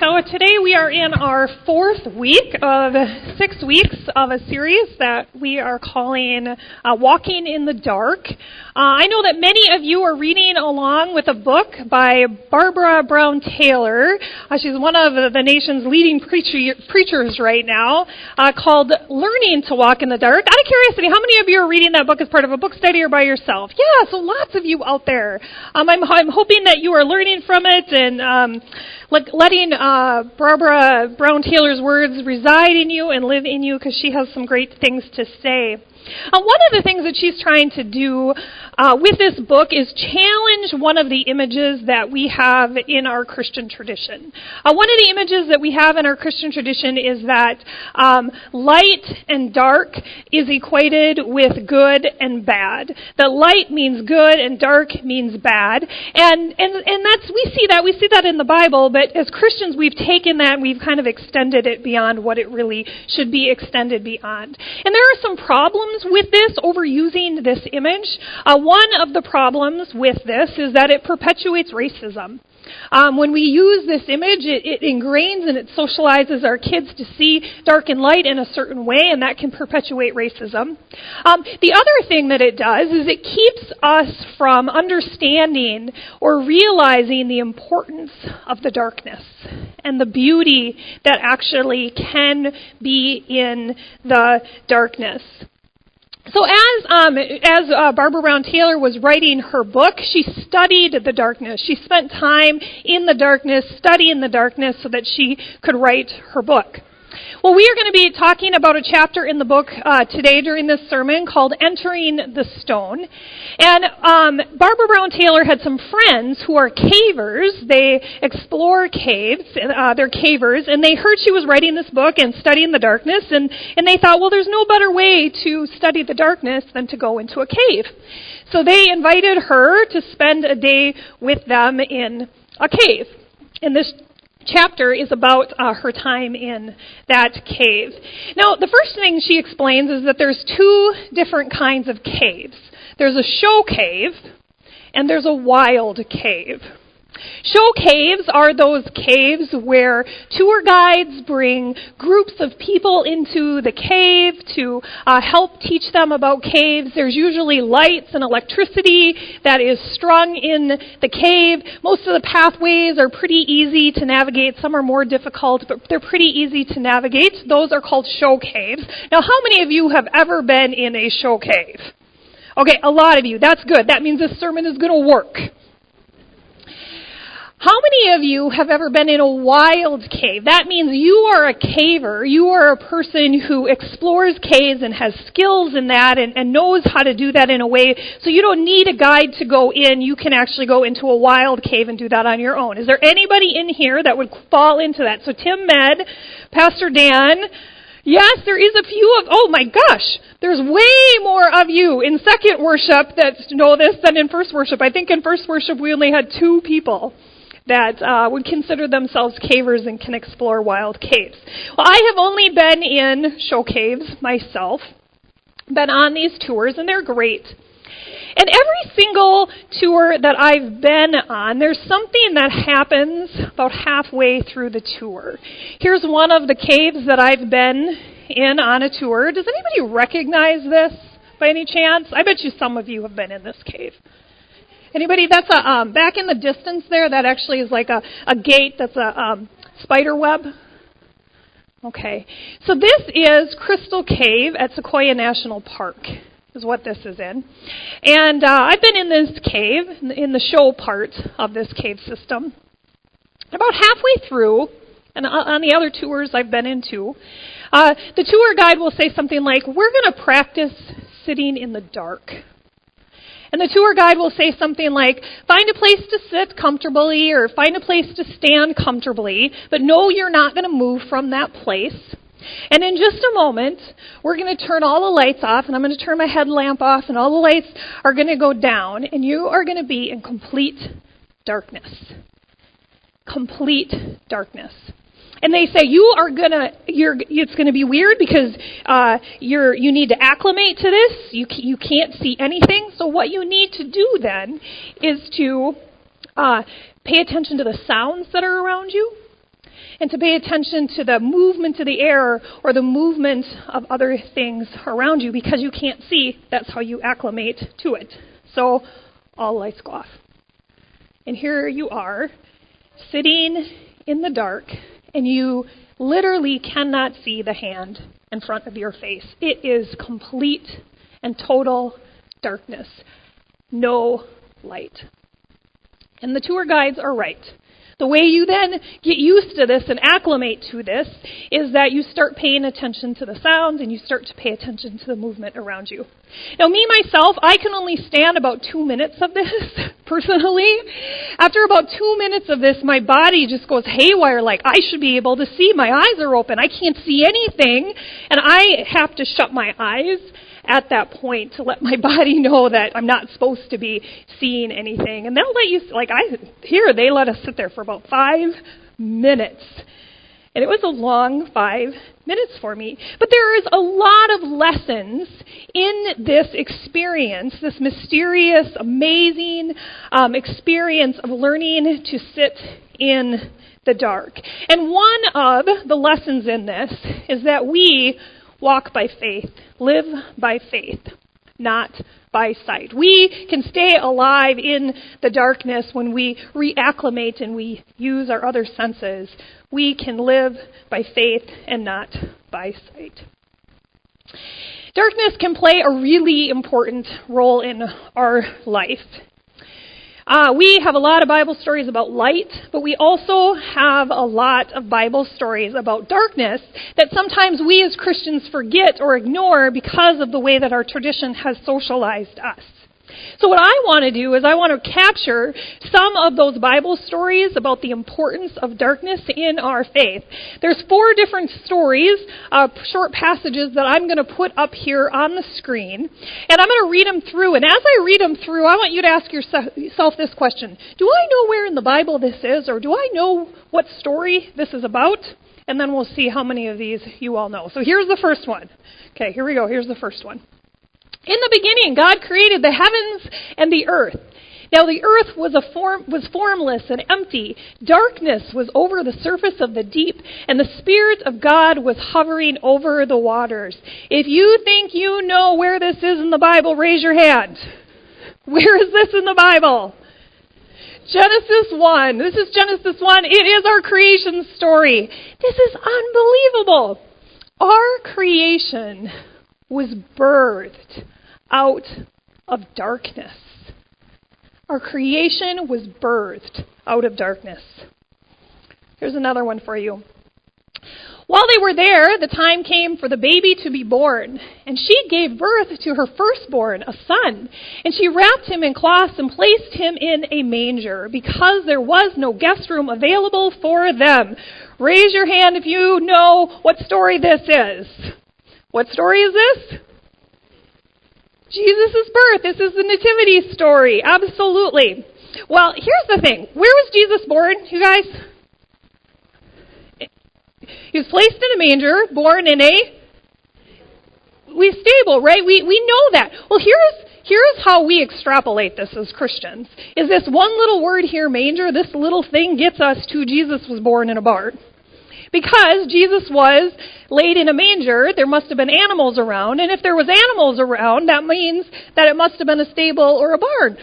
So today we are in our fourth week of 6 weeks of a series that we are calling Walking in the Dark. I know that many of you are reading along with a book by Barbara Brown Taylor. She's one of the nation's leading preachers right now, called Learning to Walk in the Dark. Out of curiosity, how many of you are reading that book as part of a book study or by yourself? Yeah, so lots of you out there. I'm hoping that you are learning from it and letting Barbara Brown Taylor's words reside in you and live in you, because she has some great things to say. One of the things that she's trying to do with this book is challenge one of the images that we have in our Christian tradition. One of the images that we have in our Christian tradition is that light and dark is equated with good and bad. That light means good and dark means bad. And we see that in the Bible, but as Christians we've taken that and we've kind of extended it beyond what it really should be extended beyond. And there are some problems with this, overusing this image. One of the problems with this is that it perpetuates racism. When we use this image, it ingrains and it socializes our kids to see dark and light in a certain way, and that can perpetuate racism. The other thing that it does is it keeps us from understanding or realizing the importance of the darkness and the beauty that actually can be in the darkness. So as Barbara Brown Taylor was writing her book, she studied the darkness. She spent time in the darkness, studying the darkness so that she could write her book. Well, we are going to be talking about a chapter in the book today during this sermon called Entering the Stone. And Barbara Brown Taylor had some friends who are cavers. They explore caves. They're cavers. And they heard she was writing this book and studying the darkness. And they thought, well, there's no better way to study the darkness than to go into a cave. So they invited her to spend a day with them in a cave. And this chapter is about her time in that cave. Now, the first thing she explains is that there's two different kinds of caves. There's a show cave, and there's a wild cave. Show caves are those caves where tour guides bring groups of people into the cave to help teach them about caves. There's usually lights and electricity that is strung in the cave. Most of the pathways are pretty easy to navigate. Some are more difficult, but they're pretty easy to navigate. Those are called show caves. Now, how many of you have ever been in a show cave? Okay, a lot of you. That's good. That means this sermon is going to work. How many of you have ever been in a wild cave? That means you are a caver. You are a person who explores caves and has skills in that and knows how to do that in a way so you don't need a guide to go in. You can actually go into a wild cave and do that on your own. Is there anybody in here that would fall into that? So Tim Med, Pastor Dan. Yes, there is a few of, oh my gosh, there's way more of you in second worship that know this than in first worship. I think in first worship we only had 2 people that would consider themselves cavers and can explore wild caves. Well, I have only been in show caves myself, been on these tours, and they're great. And every single tour that I've been on, there's something that happens about halfway through the tour. Here's one of the caves that I've been in on a tour. Does anybody recognize this by any chance? I bet you some of you have been in this cave. Anybody? That's a back in the distance there. That actually is like a gate. That's a spider web. Okay. So this is Crystal Cave at Sequoia National Park. Is what this is in. And I've been in this cave in the show part of this cave system. About halfway through, and on the other tours I've been into, the tour guide will say something like, "We're going to practice sitting in the dark." And the tour guide will say something like, find a place to sit comfortably or find a place to stand comfortably, but no, you're not going to move from that place. And in just a moment, we're going to turn all the lights off, and I'm going to turn my headlamp off, and all the lights are going to go down, and you are going to be in complete darkness. Complete darkness. And they say it's going to be weird because you need to acclimate to this. You can't see anything. So what you need to do then is to pay attention to the sounds that are around you. and to pay attention to the movement of the air or the movement of other things around you because you can't see. That's how you acclimate to it. So all lights go off. And here you are, sitting in the dark, and you literally cannot see the hand in front of your face. It is complete and total darkness. No light. And the tour guides are right. The way you then get used to this and acclimate to this is that you start paying attention to the sounds and you start to pay attention to the movement around you. Now, me, myself, I can only stand about 2 minutes of this, personally. After about 2 minutes of this, my body just goes haywire, like I should be able to see. My eyes are open. I can't see anything, and I have to shut my eyes at that point to let my body know that I'm not supposed to be seeing anything. And they'll let you, they let us sit there for about 5 minutes. And it was a long 5 minutes for me. But there is a lot of lessons in this experience, this mysterious, amazing experience of learning to sit in the dark. And one of the lessons in this is that we walk by faith, live by faith, not by sight. We can stay alive in the darkness when we reacclimate and we use our other senses. We can live by faith and not by sight. Darkness can play a really important role in our life. We have a lot of Bible stories about light, but we also have a lot of Bible stories about darkness that sometimes we as Christians forget or ignore because of the way that our tradition has socialized us. So what I want to do is I want to capture some of those Bible stories about the importance of darkness in our faith. There's 4 different stories, short passages that I'm going to put up here on the screen, and I'm going to read them through. And as I read them through, I want you to ask yourself this question. Do I know where in the Bible this is, or do I know what story this is about? And then we'll see how many of these you all know. So here's the first one. Okay, here we go. Here's the first one. In the beginning, God created the heavens and the earth. Now the earth was formless and empty. Darkness was over the surface of the deep, and the Spirit of God was hovering over the waters. If you think you know where this is in the Bible, raise your hand. Where is this in the Bible? Genesis 1. This is Genesis 1. It is our creation story. This is unbelievable. Our creation was birthed out of darkness. Our creation was birthed out of darkness. Here's another one for you. While they were there, the time came for the baby to be born, and she gave birth to her firstborn, a son. And she wrapped him in cloths and placed him in a manger because there was no guest room available for them. Raise your hand if you know what story this is. What story is this? Jesus' birth. This is the nativity story. Absolutely. Well, here's the thing. Where was Jesus born, you guys? He was placed in a manger, born in a stable, right? We know that. Well, here's how we extrapolate this as Christians. Is this one little word here, manger, this little thing gets us to Jesus was born in a barn. Because Jesus was laid in a manger, there must have been animals around, and if there was animals around, that means that it must have been a stable or a barn.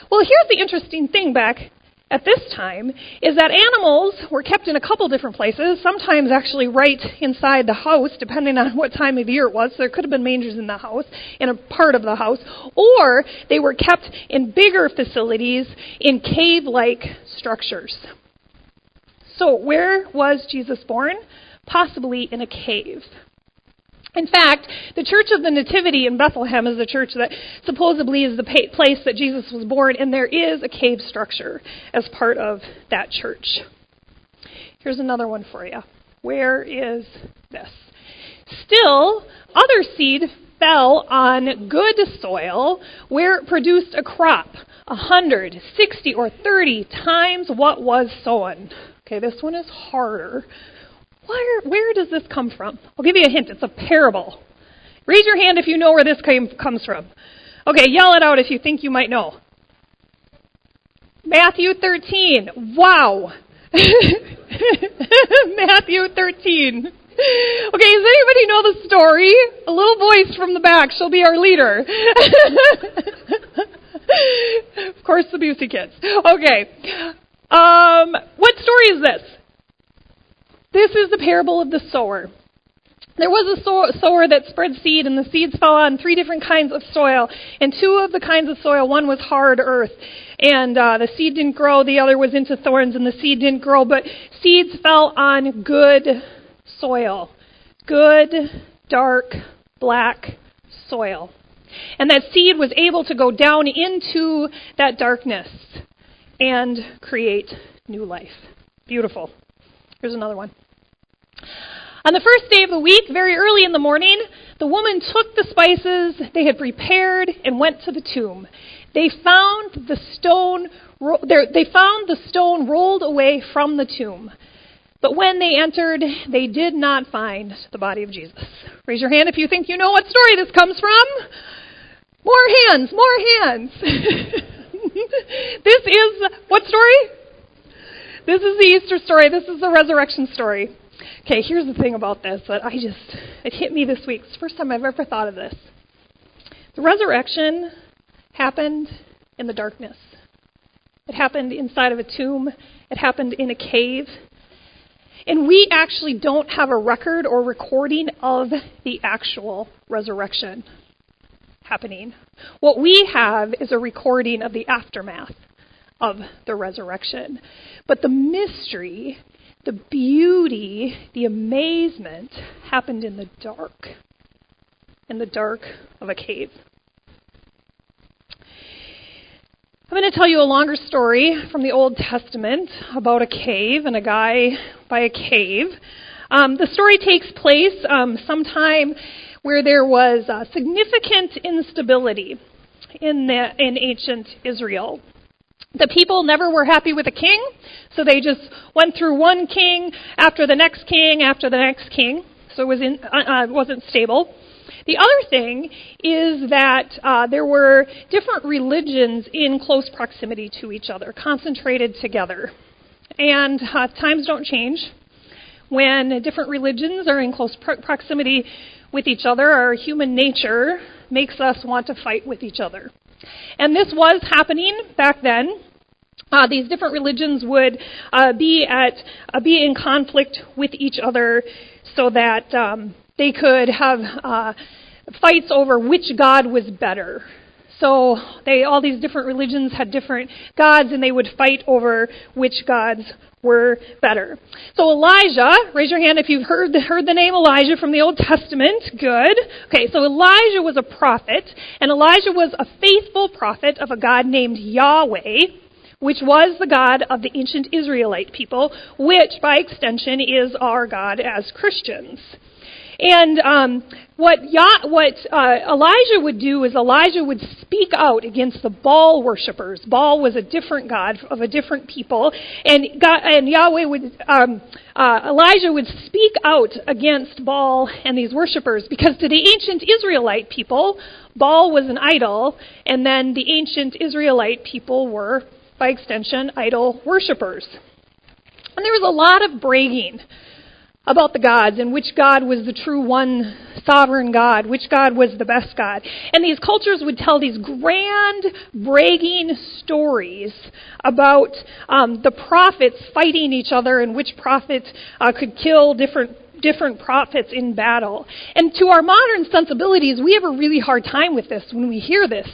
Well, here's the interesting thing back at this time, is that animals were kept in a couple different places, sometimes actually right inside the house, depending on what time of year it was. There could have been mangers in the house, in a part of the house, or they were kept in bigger facilities in cave-like structures. So where was Jesus born? Possibly in a cave. In fact, the Church of the Nativity in Bethlehem is the church that supposedly is the place that Jesus was born, and there is a cave structure as part of that church. Here's another one for you. Where is this? Still, other seed fell on good soil where it produced a crop 100, 60, or 30 times what was sown. Okay, this one is harder. Where does this come from? I'll give you a hint. It's a parable. Raise your hand if you know where this comes from. Okay, yell it out if you think you might know. Matthew 13. Wow. Matthew 13. Okay, does anybody know the story? A little voice from the back. She'll be our leader. Of course, the Busey kids. Okay. What story is this? This is the parable of the sower. There was a sower that spread seed, and the seeds fell on 3 different kinds of soil. And 2 of the kinds of soil, one was hard earth, and the seed didn't grow. The other was into thorns, and the seed didn't grow. But seeds fell on good soil. Good, dark, black soil. And that seed was able to go down into that darkness and create new life. Beautiful. Here's another one. On the first day of the week, very early in the morning, the woman took the spices they had prepared and went to the tomb. They found the stone rolled away from the tomb. But when they entered, they did not find the body of Jesus. Raise your hand if you think you know what story this comes from. More hands, more hands. This is what story? This is the Easter story. This is the resurrection story. Okay, here's the thing about this that it hit me this week. It's the first time I've ever thought of this. The resurrection happened in the darkness. It happened inside of a tomb. It happened in a cave. And we actually don't have a record or recording of the actual resurrection happening. What we have is a recording of the aftermath of the resurrection. But the mystery, the beauty, the amazement happened in the dark of a cave. I'm going to tell you a longer story from the Old Testament about a cave and a guy by a cave. The story takes place sometime where there was significant instability in ancient Israel. The people never were happy with a king, so they just went through one king after the next king after the next king, so it wasn't stable. The other thing is that there were different religions in close proximity to each other, concentrated together. And times don't change. When different religions are in close proximity with each other, our human nature makes us want to fight with each other. And this was happening back then. These different religions would be in conflict with each other so that they could have fights over which god was better. So all these different religions had different gods, and they would fight over which gods were better. So Elijah, raise your hand if you've heard the name Elijah from the Old Testament. Good. Okay, so Elijah was a prophet, and Elijah was a faithful prophet of a God named Yahweh, which was the God of the ancient Israelite people, which by extension is our God as Christians. And what Elijah would do is Elijah would speak out against the Baal worshippers. Baal was a different god of a different people, and Elijah would speak out against Baal and these worshippers, because to the ancient Israelite people, Baal was an idol, and then the ancient Israelite people were, by extension, idol worshippers. And there was a lot of bragging about the gods and which God was the true one sovereign God, which God was the best God. And these cultures would tell these grand bragging stories about the prophets fighting each other and which prophet could kill different prophets in battle. And to our modern sensibilities, we have a really hard time with this when we hear this.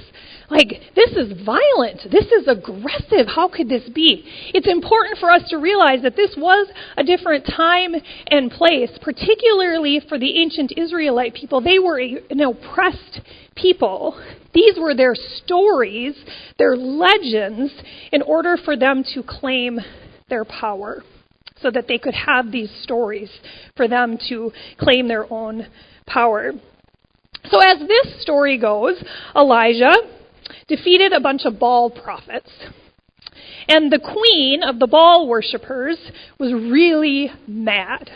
Like, this is violent. This is aggressive. How could this be? It's important for us to realize that this was a different time and place, particularly for the ancient Israelite people. They were an oppressed people. These were their stories, their legends, in order for them to claim their power, so that they could have these stories for them to claim their own power. So as this story goes, Elijah defeated a bunch of Baal prophets. And the queen of the Baal worshippers was really mad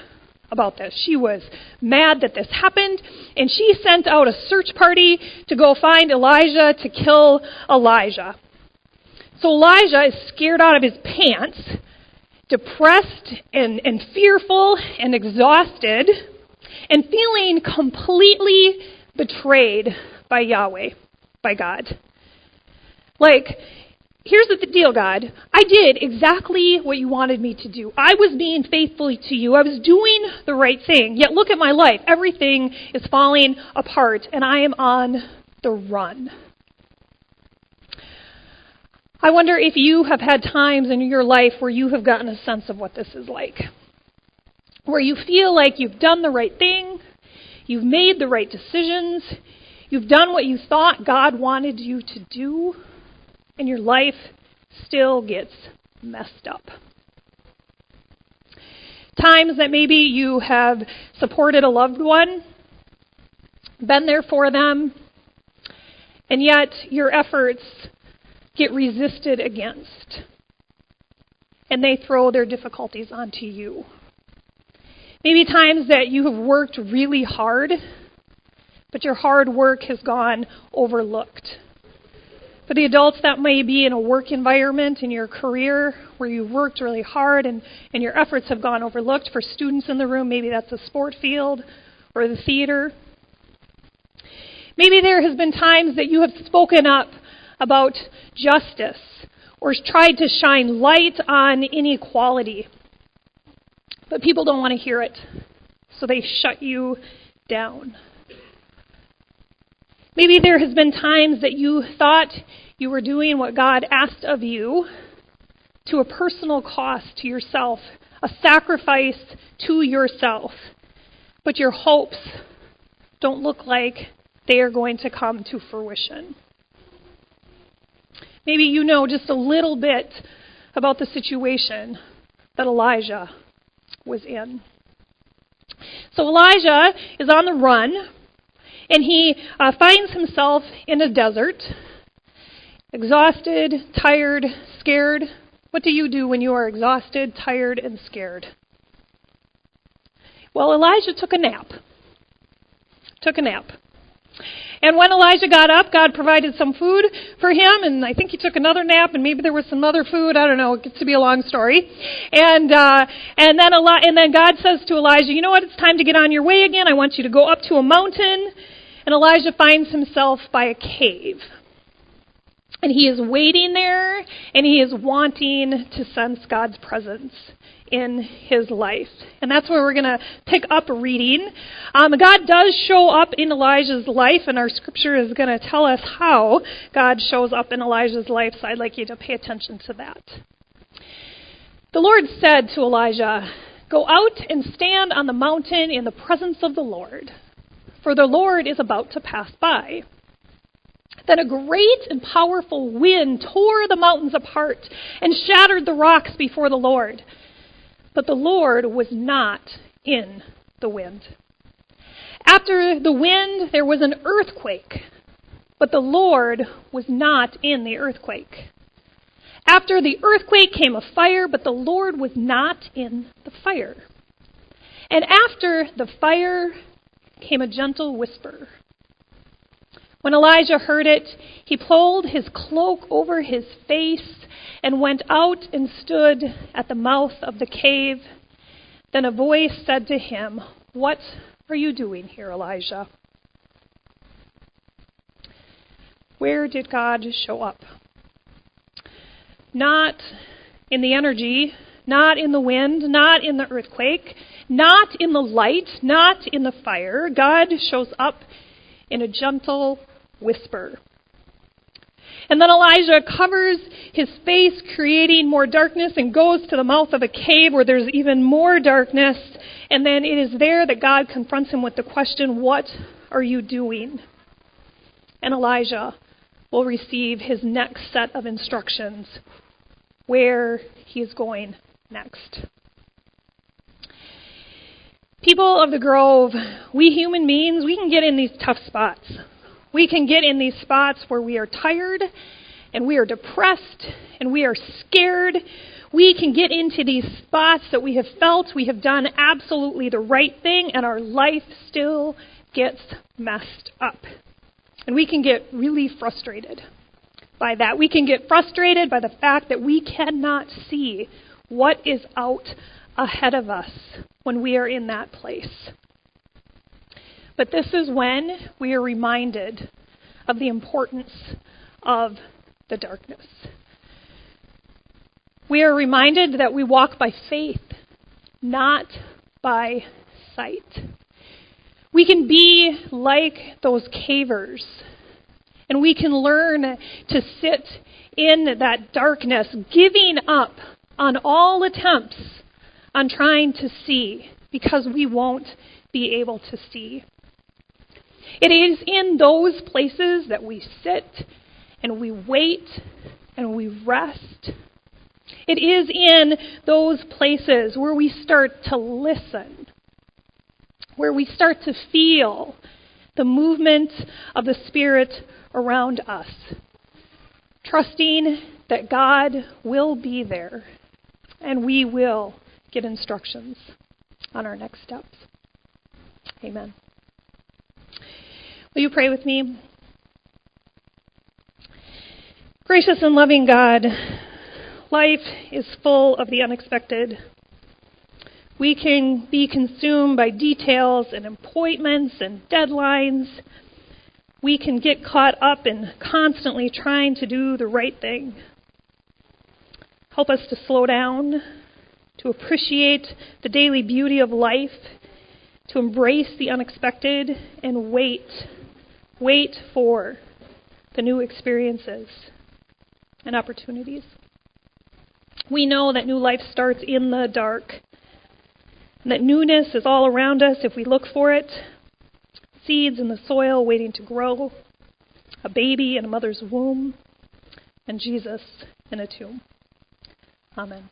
about this. She was mad that this happened, and she sent out a search party to go find Elijah to kill Elijah. So Elijah is scared out of his pants, depressed and fearful and exhausted and feeling completely betrayed by Yahweh, by God. Like, here's the deal, God. I did exactly what you wanted me to do. I was being faithful to you. I was doing the right thing. Yet look at my life. Everything is falling apart, and I am on the run. I wonder if you have had times in your life where you have gotten a sense of what this is like. Where you feel like you've done the right thing, you've made the right decisions, you've done what you thought God wanted you to do, and your life still gets messed up. Times that maybe you have supported a loved one, been there for them, and yet your efforts get resisted against, and they throw their difficulties onto you. Maybe times that you have worked really hard, but your hard work has gone overlooked. For the adults, that may be in a work environment in your career where you've worked really hard and your efforts have gone overlooked. For students in the room, maybe that's a sport field or the theater. Maybe there has been times that you have spoken up about justice or tried to shine light on inequality. But people don't want to hear it, so they shut you down. Maybe there has been times that you thought you were doing what God asked of you to a personal cost to yourself, a sacrifice to yourself, but your hopes don't look like they are going to come to fruition. Maybe you know just a little bit about the situation that Elijah was in. So Elijah is on the run, and he finds himself in a desert, exhausted, tired, scared. What do you do when you are exhausted, tired, and scared? Well, Elijah took a nap. And when Elijah got up, God provided some food for him, and I think he took another nap, and maybe there was some other food. I don't know. It gets to be a long story. And then God says to Elijah, you know what? It's time to get on your way again. I want you to go up to a mountain. And Elijah finds himself by a cave. And he is waiting there, and he is wanting to sense God's presence in his life. And that's where we're going to pick up reading. God does show up in Elijah's life, and our scripture is going to tell us how God shows up in Elijah's life, so I'd like you to pay attention to that. The Lord said to Elijah, "Go out and stand on the mountain in the presence of the Lord, for the Lord is about to pass by." Then a great and powerful wind tore the mountains apart and shattered the rocks before the Lord. But the Lord was not in the wind. After the wind, there was an earthquake, but the Lord was not in the earthquake. After the earthquake came a fire, but the Lord was not in the fire. And after the fire came a gentle whisper. When Elijah heard it, he pulled his cloak over his face and went out and stood at the mouth of the cave. Then a voice said to him, "What are you doing here, Elijah?" Where did God show up? Not in the energy, not in the wind, not in the earthquake, not in the light, not in the fire. God shows up in a gentle whisper. And then Elijah covers his face, creating more darkness, and goes to the mouth of a cave where there's even more darkness. And then it is there that God confronts him with the question, "What are you doing?" And Elijah will receive his next set of instructions, where he is going next. People of the Grove, we human beings, we can get in these tough spots. We can get in these spots where we are tired and we are depressed and we are scared. We can get into these spots that we have felt we have done absolutely the right thing and our life still gets messed up. And we can get really frustrated by that. We can get frustrated by the fact that we cannot see what is out ahead of us when we are in that place. But this is when we are reminded of the importance of the darkness. We are reminded that we walk by faith, not by sight. We can be like those cavers, and we can learn to sit in that darkness, giving up on all attempts on trying to see, because we won't be able to see. It is in those places that we sit and we wait and we rest. It is in those places where we start to listen, where we start to feel the movement of the Spirit around us, trusting that God will be there and we will get instructions on our next steps. Amen. Will you pray with me? Gracious and loving God, life is full of the unexpected. We can be consumed by details and appointments and deadlines. We can get caught up in constantly trying to do the right thing. Help us to slow down, to appreciate the daily beauty of life, to embrace the unexpected, and wait for the new experiences and opportunities. We know that new life starts in the dark, and that newness is all around us if we look for it. Seeds in the soil waiting to grow, a baby in a mother's womb, and Jesus in a tomb. Amen.